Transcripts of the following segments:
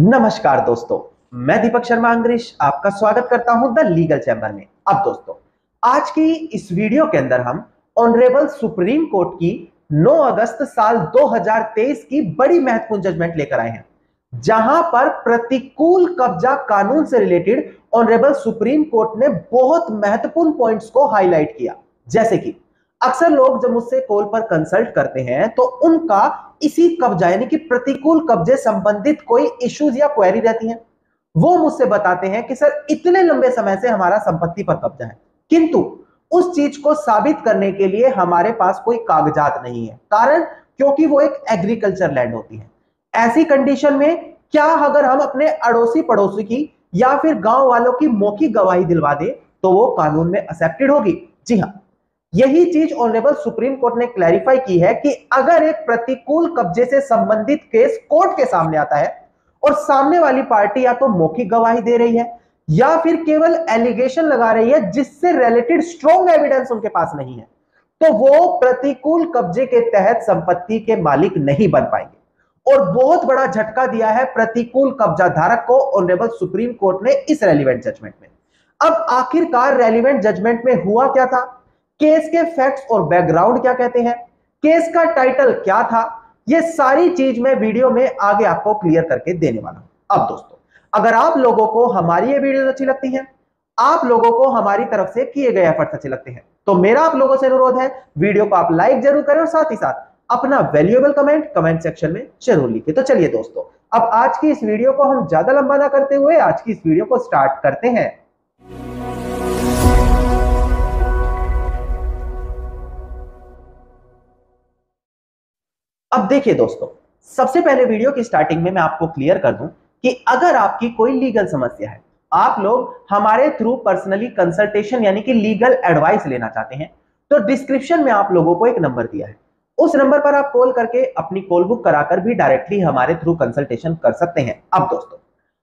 नमस्कार दोस्तों, मैं दीपक शर्मा अंग्रेज आपका स्वागत करता हूं द लीगल चैम्बर में। अब दोस्तों, आज की इस वीडियो के अंदर हम ऑनरेबल सुप्रीम कोर्ट की 9 अगस्त साल 2023 की बड़ी महत्वपूर्ण जजमेंट लेकर आए हैं, जहां पर प्रतिकूल कब्जा कानून से रिलेटेड ऑनरेबल सुप्रीम कोर्ट ने बहुत महत्वपूर्ण पॉइंट्स को हाईलाइट किया। जैसे कि अक्सर लोग जब मुझसे कॉल पर कंसल्ट करते हैं तो उनका इसी कब्जा यानी कि प्रतिकूल कब्जे संबंधित कोई इश्यूज या क्वेरी रहती है। वो मुझसे बताते हैं कि सर इतने लंबे समय से हमारा संपत्ति पर कब्जा है, किंतु उस चीज को साबित करने के लिए हमारे पास कोई कागजात नहीं है। कारण क्योंकि वो एक एग्रीकल्चर लैंड होती है। ऐसी कंडीशन में क्या अगर हम अपने अड़ोसी पड़ोसी की या फिर गांव वालों की मौखिक गवाही दिलवा दे तो वो कानून में एक्सेप्टेड होगी? जी हाँ, यही चीज ऑनरेबल सुप्रीम कोर्ट ने क्लैरिफाई की है कि अगर एक प्रतिकूल कब्जे से संबंधित केस कोर्ट के सामने आता है और सामने वाली पार्टी या तो मौखिक गवाही दे रही है या फिर केवल एलिगेशन लगा रही है जिससे रिलेटेड स्ट्रॉन्ग एविडेंस उनके पास नहीं है, तो वो प्रतिकूल कब्जे के तहत संपत्ति के मालिक नहीं बन पाएंगे। और बहुत बड़ा झटका दिया है प्रतिकूल कब्जा धारक को ऑनरेबल सुप्रीम कोर्ट ने इस रेलिवेंट जजमेंट में। अब आखिरकार रेलिवेंट जजमेंट में हुआ क्या था, केस के फैक्ट्स और बैकग्राउंड क्या कहते हैं, केस का टाइटल क्या था, ये सारी चीज मैं वीडियो में आगे आपको क्लियर करके देने वाला हूं। अब दोस्तों, अगर आप लोगों को हमारी ये वीडियो अच्छी लगती है, आप लोगों को हमारी तरफ से किए गए एफर्ट्स अच्छे लगते हैं, तो मेरा आप लोगों से अनुरोध है वीडियो को आप लाइक जरूर करें और साथ ही साथ अपना वैल्यूएबल कमेंट सेक्शन में जरूर लिखें। तो चलिए दोस्तों, अब आज की इस वीडियो को हम ज्यादा लंबा ना करते हुए आज की इस वीडियो को स्टार्ट करते हैं। अब देखिए दोस्तों, सबसे पहले वीडियो की स्टार्टिंग में मैं आपको क्लियर कर दूं कि अगर आपकी कोई लीगल समस्या है, आप लोग हमारे थ्रू पर्सनली कंसल्टेशन यानी कि लीगल एडवाइस लेना चाहते हैं, तो डिस्क्रिप्शन में आप लोगों को एक नंबर दिया है, उस नंबर पर आप कॉल करके अपनी कॉल बुक कराकर भी डायरेक्टली हमारे थ्रू कंसल्टेशन कर सकते हैं। अब दोस्तों,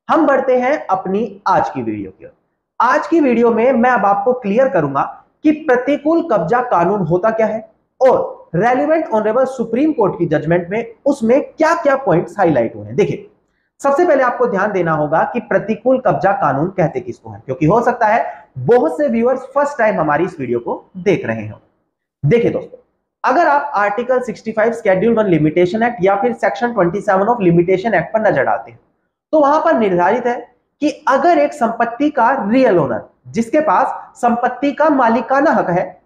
हम बढ़ते हैं अपनी आज की वीडियो की ओर। आज की वीडियो में मैं अब आपको क्लियर करूंगा कि प्रतिकूल कब्जा कानून होता क्या है और रेलिवेंट ऑनरेबल सुप्रीम कोर्ट की जजमेंट में उसमें क्या क्या पॉइंट्स हाईलाइट हुए हैं। देखिए, सबसे पहले आपको ध्यान देना होगा कि प्रतिकूल कब्जा कानून कहते किसको है, क्योंकि हो सकता है बहुत से व्यूअर्स फर्स्ट टाइम हमारी इस वीडियो को देख रहे हो। देखिए दोस्तों, अगर आप आर्टिकल 65 शेड्यूल 1 लिमिटेशन एक्ट या फिर सेक्शन 27 ऑफ लिमिटेशन एक्ट पर नजर डालते हैं, तो वहां पर निर्धारित है कि अगर एक संपत्ति का रियल ओनर, जिसके पास संपत्ति का मालिकाना हक है,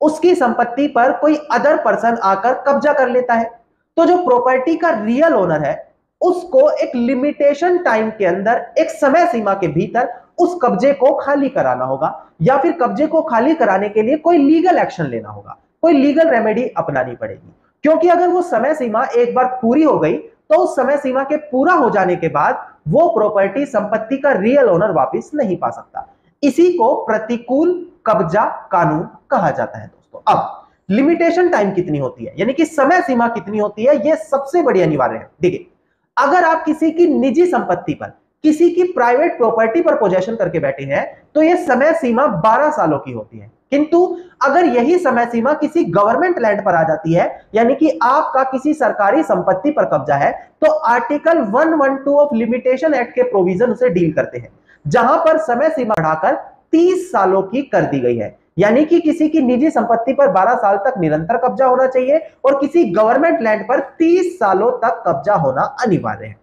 उसकी संपत्ति पर कोई अदर पर्सन आकर कब्जा कर लेता है, तो जो प्रॉपर्टी का रियल ओनर है उसको एक लिमिटेशन टाइम के अंदर, एक समय सीमा के भीतर उस कब्जे को खाली कराना होगा या फिर कब्जे को खाली कराने के लिए कोई लीगल एक्शन लेना होगा, कोई लीगल रेमेडी अपनानी पड़ेगी। क्योंकि अगर वो समय सीमा एक बार पूरी हो गई तो उस समय सीमा के पूरा हो जाने के बाद वो प्रॉपर्टी संपत्ति का रियल ओनर वापस नहीं पा सकता। इसी को प्रतिकूल कब्जा कानून कहा जाता है। दोस्तों, अब लिमिटेशन टाइम कितनी होती है यानी कि समय सीमा कितनी होती है, यह सबसे बड़ी अनिवार्य है। देखिए, अगर आप किसी की निजी संपत्ति पर, किसी की प्राइवेट प्रॉपर्टी पर पोजेशन करके बैठे हैं तो यह समय सीमा 12 सालों की होती है। किंतु अगर यही समय सीमा किसी गवर्नमेंट लैंड पर आ जाती है यानी कि आपका किसी सरकारी संपत्ति पर कब्जा है, तो आर्टिकल 112 ऑफ लिमिटेशन एक्ट के प्रोविजन उसे डील करते हैं, जहां पर समय सीमा बढ़ाकर 30 सालों की कर दी गई है। यानी कि किसी की निजी संपत्ति पर 12 साल तक निरंतर कब्जा होना चाहिए और किसी गवर्नमेंट लैंड पर 30 सालों तक कब्जा होना अनिवार्य है।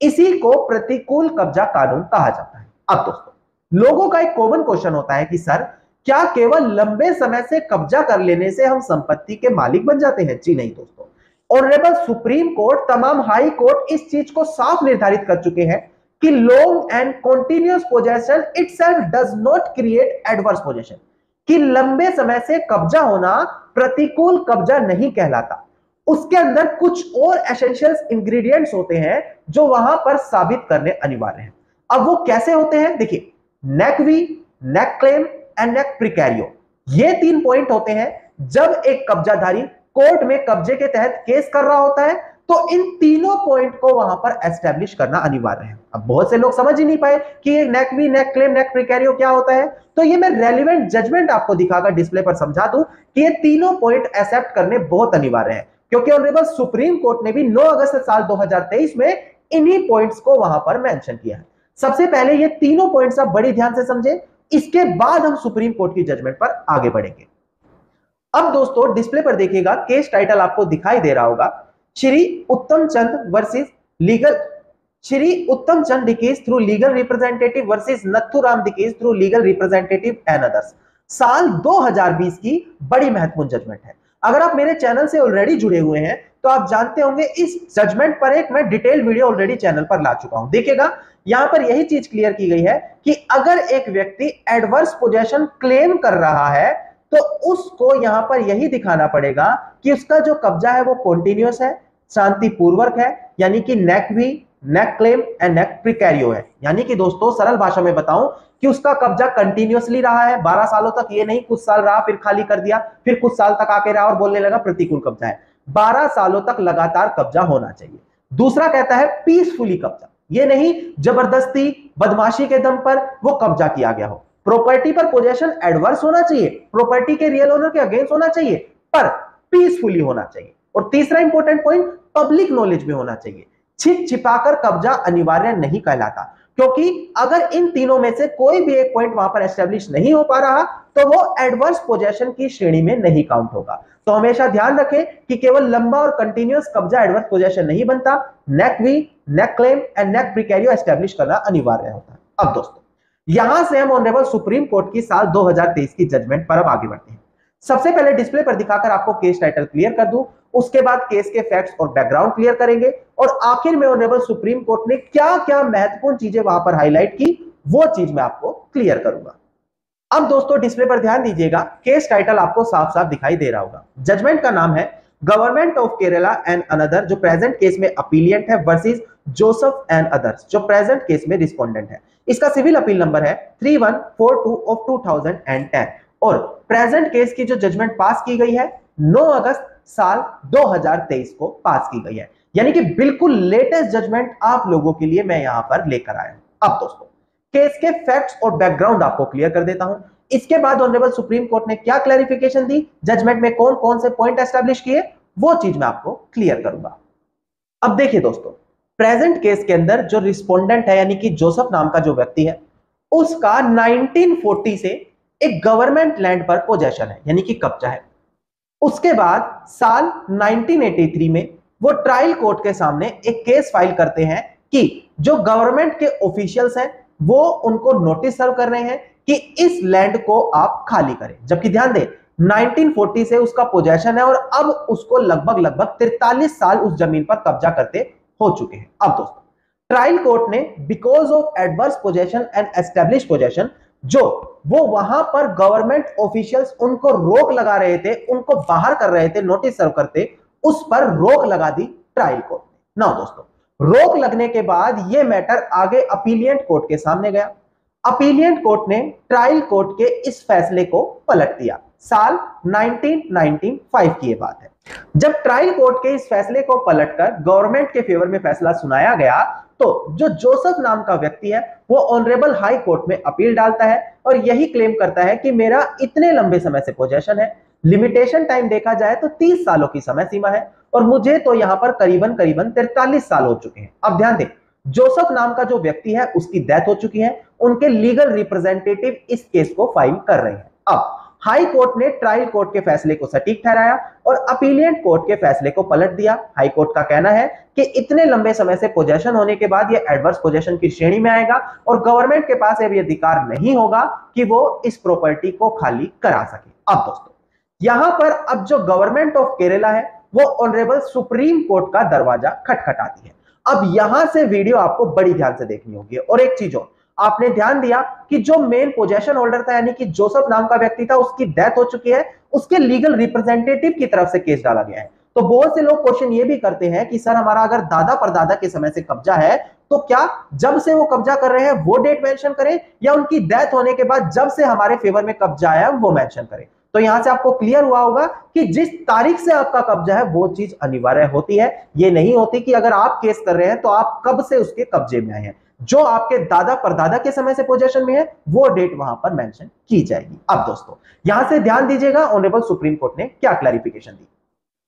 इसी को प्रतिकूल कब्जा कानून कहा जाता है। अब दोस्तों, लोगों का एक कॉमन क्वेश्चन होता है कि सर, क्या केवल लंबे समय से कब्जा कर लेने से हम संपत्ति के मालिक बन जाते हैं? जी नहीं दोस्तों, ऑनरेबल सुप्रीम कोर्ट, तमाम हाई कोर्ट इस चीज को साफ निर्धारित कर चुके हैं कि long and continuous possession itself does not create adverse possession, कि लंबे समय से कब्जा होना प्रतिकूल कब्जा नहीं कहलाता। उसके अंदर कुछ और एसेंशियल इंग्रेडिएंट्स होते हैं जो वहां पर साबित करने अनिवार्य हैं। अब वो कैसे होते हैं? देखिए, nec we, neck claim and nec precario, ये 3 पॉइंट होते हैं। जब एक कब्जाधारी कोर्ट में कब्जे के तहत केस कर रहा होता है तो इन तीनों पॉइंट को वहां पर एस्टैब्लिश करना अनिवार्य है। अब बहुत से लोग समझ ही नहीं पाए कि ये नेक वी, नेक क्लेम, नेक प्रिकैरियो क्या होता है, तो ये मैं रेलिवेंट जजमेंट आपको दिखाकर डिस्प्ले पर समझा दूं कि ये तीनों पॉइंट एक्सेप्ट करने बहुत अनिवार्य है, क्योंकि ऑनरेबल सुप्रीम कोर्ट ने भी 9 अगस्त साल 2023 में इन्हीं पॉइंट्स को वहां पर मेंशन किया है। सबसे पहले ये तीनों पॉइंट्स आप बड़ी ध्यान से समझें, इसके बाद हम सुप्रीम कोर्ट की जजमेंट पर आगे बढ़ेंगे। अब दोस्तों डिस्प्ले पर देखिएगा, केस टाइटल आपको दिखाई दे रहा होगा, श्री उत्तम चंद वर्सेस लीगल, श्री उत्तम चंद decades through legal representative versus Nathuram decades through legal representative and others. साल 2020 की बड़ी महत्वपूर्ण जजमेंट है। अगर आप मेरे चैनल से ऑलरेडी जुड़े हुए हैं तो आप जानते होंगे इस जजमेंट पर एक मैं डिटेल वीडियो ऑलरेडी चैनल पर ला चुका हूं। देखिएगा यहां पर यही चीज क्लियर की गई है कि अगर एक व्यक्ति एडवर्स पोजेशन क्लेम कर रहा है तो उसको यहां पर यही दिखाना पड़ेगा कि उसका जो कब्जा है वो कॉन्टिन्यूअस है, शांतिपूर्वक है, यानी कि नेक we, neck claim and nec precario है। यानी कि दोस्तों सरल भाषा में बताऊं कि उसका कब्जा कंटिन्यूअसली रहा है 12 सालों तक, ये नहीं कुछ साल रहा फिर खाली कर दिया, फिर कुछ साल तक आके रहा और बोलने लगा प्रतिकूल कब्जा है। 12 सालों तक लगातार कब्जा होना चाहिए। दूसरा कहता है पीसफुली कब्जा, ये नहीं जबरदस्ती बदमाशी के दम पर वो कब्जा किया गया हो। प्रॉपर्टी पर पोजेशन एडवर्स होना चाहिए, प्रॉपर्टी के रियल ओनर के अगेंस्ट होना चाहिए, पर पीसफुली होना चाहिए। और तीसरा इंपॉर्टेंट पॉइंट, पब्लिक नॉलेज में होना चाहिए। छिप छिपाकर कब्जा अनिवार्य नहीं कहलाता, क्योंकि अगर इन तीनों में से कोई भी एक पॉइंट वहां पर एस्टेब्लिश नहीं हो पा रहा तो वो एडवर्स पोजेशन की श्रेणी में नहीं काउंट होगा। तो हमेशा ध्यान रखें कि केवल लंबा और कंटिन्यूअस कब्जा एडवर्स पोजेशन नहीं बनता, nec we, neck claim and nec precario establish करना अनिवार्य होता है। अब दोस्तों यहां से हम ऑनरेबल सुप्रीम कोर्ट की साल 2023 की जजमेंट पर अब आगे बढ़ते हैं। सबसे पहले डिस्प्ले पर दिखाकर आपको केस टाइटल क्लियर कर दूं, उसके बाद केस के फैक्ट्स और बैकग्राउंड क्लियर करेंगे और आखिर में ऑनरेबल सुप्रीम कोर्ट ने क्या क्या महत्वपूर्ण चीजें वहां पर हाईलाइट की वो चीज मैं आपको क्लियर करूंगा। अब दोस्तों डिस्प्ले पर ध्यान दीजिएगा, केस टाइटल आपको साफ साफ दिखाई दे रहा होगा। जजमेंट का नाम है government of Kerala and another, जो प्रेजेंट केस में अपीलियंट है, वर्सेस जोसेफ एंड अदर्स, जो प्रेजेंट केस में रिस्पोंडेंट है। इसका सिविल अपील नंबर है 3142 ऑफ 2010 और प्रेजेंट केस की जो जजमेंट पास की गई है 9 अगस्त साल 2023 को पास की गई है। यानी कि बिल्कुल लेटेस्ट जजमेंट आप लोगों के लिए मैं यहां पर लेकर आया हूं। अब दोस्तों केस के फैक्ट्स और बैकग्राउंड आपको क्लियर कर देता हूं। इसके बाद ऑनरेबल सुप्रीम कोर्ट ने क्या क्लैरिफिकेशन दी, जजमेंट में कौन कौन से पॉइंट एस्टैब्लिश किए, वो चीज मैं आपको क्लियर करूंगा। अब देखिए दोस्तों, प्रेजेंट केस के अंदर जो रिस्पोंडेंट है यानी कि जोसेफ नाम का जो व्यक्ति है, उसका 1940 से एक गवर्नमेंट लैंड पर पोजेशन है यानी कि कब्जा है। उसके बाद साल 1983 में वो ट्रायल कोर्ट के सामने एक केस फाइल करते हैं कि जो गवर्नमेंट के ऑफिशियल्स हैं वो उनको नोटिस सर्व कर रहे हैं कि इस लैंड को आप खाली करें। जबकि ध्यान दें 1940 से उसका पोजेशन है और अब उसको लगभग 43 साल उस जमीन पर कब्जा करते हो चुके हैं। अब दोस्तों ट्रायल कोर्ट ने because of adverse possession and establish possession, जो वो वहां पर गवर्नमेंट ऑफिशियल्स उनको रोक लगा रहे थे, उनको बाहर कर रहे थे नोटिस सर्व करते, उस पर रोक लगा दी ट्रायल कोर्ट ने। ना दोस्तों रोक लगने के बाद यह मैटर आगे अपीलियंट कोर्ट के सामने गया। अपीलियंट कोर्ट ने ट्रायल कोर्ट के इस फैसले को पलट दिया। साल 1995 की यह बात है। जब ट्रायल कोर्ट के इस फैसले को पलटकर गवर्नमेंट के फेवर में फैसला सुनाया गया तो जो जोसेफ नाम का व्यक्ति है वो ऑनरेबल हाई कोर्ट में अपील डालता है और यही क्लेम करता है कि मेरा इतने लंबे समय से पोजेशन है, लिमिटेशन टाइम देखा जाए तो 30 सालों की समय सीमा है और मुझे तो यहां पर करीबन 43 साल हो चुके हैं। अब ध्यान दें, जोसेफ नाम का जो व्यक्ति है उसकी डेथ हो चुकी है, उनके लीगल रिप्रेजेंटेटिव इस केस को फाइल कर रहे हैं। अब हाई कोर्ट ने ट्रायल कोर्ट के फैसले को सटीक ठहराया और अपीलियंट कोर्ट के फैसले को पलट दिया। हाई कोर्ट का कहना है कि इतने लंबे समय से पोजेशन होने के बाद यह एडवर्स पोजेशन की श्रेणी में आएगा और गवर्नमेंट के पास अब यह अधिकार नहीं होगा कि वो इस प्रॉपर्टी को खाली करा सके। अब दोस्तों यहां पर अब जो गवर्नमेंट ऑफ केरला है वो ऑनरेबल सुप्रीम कोर्ट का दरवाजा खटखटाती है। अब यहां से वीडियो आपको बड़ी ध्यान से देखनी होगी। और एक चीज और, आपने ध्यान दिया कि जो मेन पोजेशन होल्डर था यानी कि जोसेफ नाम का व्यक्ति था, उसकी डेथ हो चुकी है, उसके लीगल रिप्रेजेंटेटिव की तरफ से केस डाला गया है। तो बहुत से लोग क्वेश्चन ये भी करते हैं कि सर हमारा अगर दादा परदादा के समय से कब्जा है तो क्या जब से वो कब्जा कर रहे हैं वो डेट मेंशन करें या उनकी डेथ होने के बाद जब से हमारे फेवर में कब्जा आया वो मेंशन करें। तो यहां से आपको क्लियर हुआ होगा कि जिस तारीख से आपका कब्जा है वो चीज अनिवार्य होती है। ये नहीं होती कि अगर आप केस कर रहे हैं तो आप कब से उसके कब्जे में आए हैं। जो आपके दादा परदादा के समय से पोजीशन में है वो डेट वहां पर मेंशन की जाएगी। अब दोस्तों यहां से ध्यान दीजिएगा ऑनरेबल सुप्रीम कोर्ट ने क्या क्लैरिफिकेशन दी।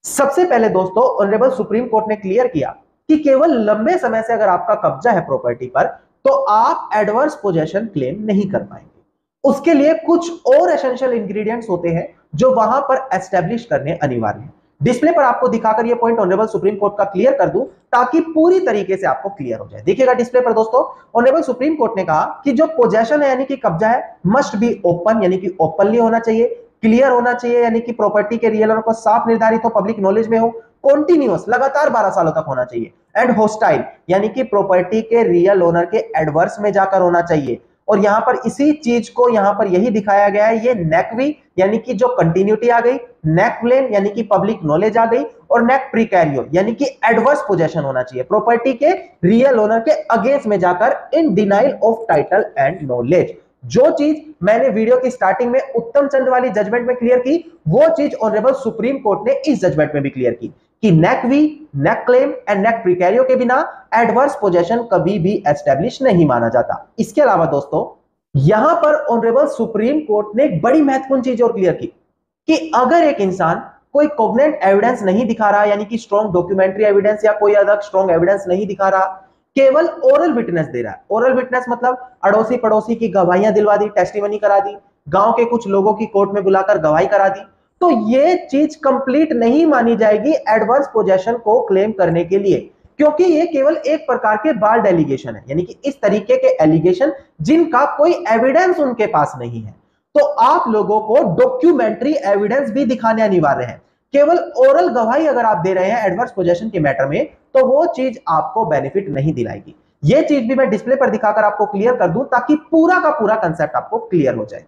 सबसे पहले दोस्तों ऑनरेबल सुप्रीम कोर्ट ने क्लियर किया कि केवल लंबे समय से अगर आपका कब्जा है प्रॉपर्टी पर तो आप एडवर्स पोजेशन क्लेम नहीं कर पाएंगे। उसके लिए कुछ और एसेंशियल इंग्रेडिएंट्स होते हैं जो वहां पर एस्टेब्लिश करने अनिवार्य है। डिस्प्ले पर आपको दिखाकर ये पॉइंट ऑनरेबल सुप्रीम कोर्ट का क्लियर कर दूं ताकि पूरी तरीके से आपको क्लियर हो जाए। देखिएगा डिस्प्ले पर दोस्तों, ऑनरेबल सुप्रीम कोर्ट ने कहा कि जो पोजेशन है यानी कि कब्जा है मस्ट बी ओपन यानी कि ओपनली होना चाहिए, क्लियर होना चाहिए यानी कि प्रॉपर्टी के रियल ओनर को साफ निर्धारित हो, पब्लिक नॉलेज में हो, कॉन्टिन्यूअस लगातार 12 सालों तक होना चाहिए, एंड होस्टाइल यानी कि प्रॉपर्टी के रियल ओनर के एडवर्स में जाकर होना चाहिए। और यहां पर इसी चीज को यहां पर यही दिखाया गया है, ये नेक्वी यानी कि जो कंटिन्यूटी आ गई, नेक प्लेन यानी कि पब्लिक नॉलेज आ गई, और नेक प्रीकैरियो यानी कि एडवर्स पोजेशन होना चाहिए प्रॉपर्टी के रियल ओनर के अगेंस्ट में जाकर इन denial of title and knowledge. जो चीज मैंने वीडियो की स्टार्टिंग में उत्तम चंद वाली जजमेंट में क्लियर की, वो चीज ऑनरेबल सुप्रीम कोर्ट ने इस जजमेंट में भी क्लियर की कि नेक वी, नेक क्लेम एंड नेक प्रीकैरियो के बिना एडवर्स पोजेशन कभी भी एस्टेब्लिश नहीं माना जाता। इसके अलावा दोस्तों यहां पर ऑनरेबल सुप्रीम कोर्ट ने एक बड़ी महत्वपूर्ण चीज और क्लियर की कि अगर एक इंसान कोई कोग्नेंट एविडेंस नहीं दिखा रहा यानी कि स्ट्रॉन्ग डॉक्यूमेंट्री एविडेंस या कोई अलग स्ट्रॉन्ग एविडेंस नहीं दिखा रहा, केवल ओरल विटनेस दे रहा है। ओरल विटनेस मतलब अड़ोसी पड़ोसी की गवाहियां दिलवा दी, टेस्टिमनी करा दी, गांव के कुछ लोगों की कोर्ट में बुलाकर गवाही करा दी, तो ये चीज कंप्लीट नहीं मानी जाएगी एडवर्स पोजेशन को क्लेम करने के लिए, क्योंकि ये केवल एक प्रकार के बाल्ड एलिगेशन है यानी कि इस तरीके के एलिगेशन जिनका कोई एविडेंस उनके पास नहीं है। तो आप लोगों को डॉक्यूमेंट्री एविडेंस भी दिखाने अनिवार्य है। केवल ओरल गवाही अगर आप दे रहे हैं एडवर्स पोजेशन के मैटर में तो वो चीज आपको बेनिफिट नहीं दिलाएगी। ये चीज भी मैं डिस्प्ले पर दिखाकर आपको क्लियर कर दूं ताकि पूरा का पूरा कंसेप्ट आपको क्लियर हो जाए।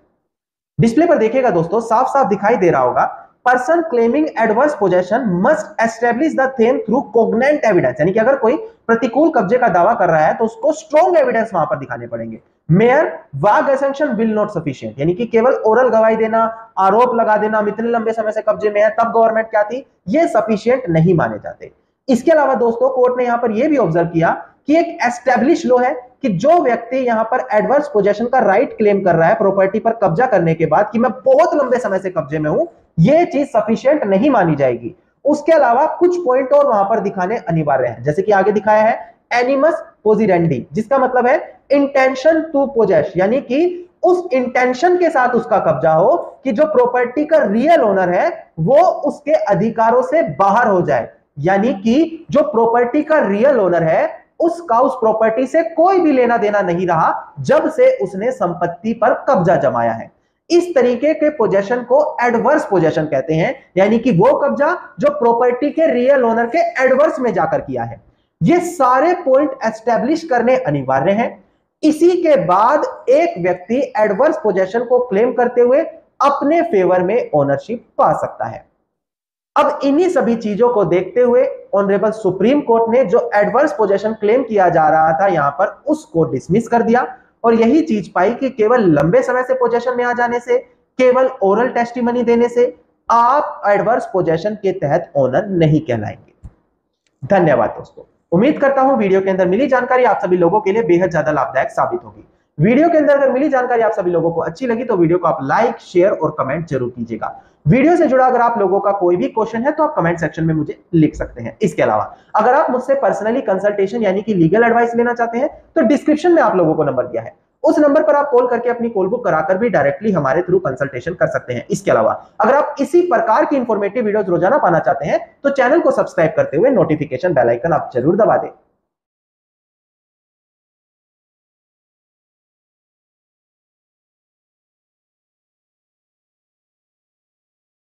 डिस्प्ले पर देखिएगा दोस्तों, साफ साफ दिखाई दे रहा होगा, person claiming adverse possession must establish the them through cogent evidence, यानी कि अगर कोई प्रतिकूल कब्जे का दावा कर रहा है तो उसको स्ट्रॉन्ग एविडेंस वहां पर दिखाने पड़ेंगे। मेयर वाग एसेंशन विल नॉट सफिशिएंट, यानी कि केवल ओरल गवाही देना, आरोप लगा देना हम इतने लंबे समय से कब्जे में है तब गवर्नमेंट क्या थी, ये सफिशिएंट नहीं माने जाते। इसके अलावा दोस्तों कोर्ट ने यहां पर यह भी ऑब्जर्व किया कि एक एस्टेब्लिश लॉ है कि जो व्यक्ति यहां पर एडवर्स पोजेशन का राइट क्लेम कर रहा है प्रॉपर्टी पर कब्जा करने के बाद कि मैं बहुत लंबे समय से कब्जे में हूं, यह चीज सफिशिएंट नहीं मानी जाएगी। उसके अलावा कुछ पॉइंट और वहां पर दिखाने अनिवार्य है, जैसे कि आगे दिखाया है एनिमस पोजिरेंडी, जिसका मतलब है इंटेंशन टू पोजेस, यानी कि उस इंटेंशन के साथ उसका कब्जा हो कि जो प्रॉपर्टी का रियल ओनर है वो उसके अधिकारों से बाहर हो जाए, यानी कि जो प्रॉपर्टी का रियल ओनर है उसका उस प्रॉपर्टी से कोई भी लेना देना नहीं रहा जब से उसने संपत्ति पर कब्जा जमाया है। इस तरीके के पोजेशन को एडवर्स पोजेशन कहते हैं, यानी कि वो कब्जा जो प्रॉपर्टी के रियल ओनर के एडवर्स में जाकर किया है। ये सारे पॉइंट एस्टेब्लिश करने अनिवार्य हैं। इसी के बाद एक व्यक्ति एडवर्स पोजेशन को क्लेम करते हुए अपने फेवर में ओनरशिप पा सकता है। अब इन्हीं सभी चीजों को देखते हुए ऑनरेबल सुप्रीम कोर्ट ने जो एडवर्स पोजेशन क्लेम किया जा रहा था यहां पर उसको डिसमिस कर दिया और यही चीज पाई कि केवल लंबे समय से पोजेशन में आ जाने से, केवल ओरल टेस्टिमनी देने से आप एडवर्स पोजेशन के तहत ओनर नहीं कहलाएंगे। धन्यवाद दोस्तों। उम्मीद करता हूं वीडियो के अंदर मिली जानकारी आप सभी लोगों के लिए बेहद ज्यादा लाभदायक साबित होगी। वीडियो के अंदर अगर मिली जानकारी आप सभी लोगों को अच्छी लगी तो वीडियो को आप लाइक, शेयर और कमेंट जरूर कीजिएगा। वीडियो से जुड़ा अगर आप लोगों का कोई भी क्वेश्चन है तो आप कमेंट सेक्शन में मुझे लिख सकते हैं। इसके अलावा अगर आप मुझसे पर्सनली कंसल्टेशन यानी कि लीगल एडवाइस लेना चाहते हैं तो डिस्क्रिप्शन में आप लोगों को नंबर दिया है, उस नंबर पर आप कॉल करके अपनी कॉल बुक कराकर भी डायरेक्टली हमारे थ्रू कंसल्टेशन कर सकते हैं। इसके अलावा अगर आप इसी प्रकार की इंफॉर्मेटिव वीडियोस रोजाना पाना चाहते हैं तो चैनल को सब्सक्राइब करते हुए नोटिफिकेशन बेल आइकन आप जरूर दबा दें।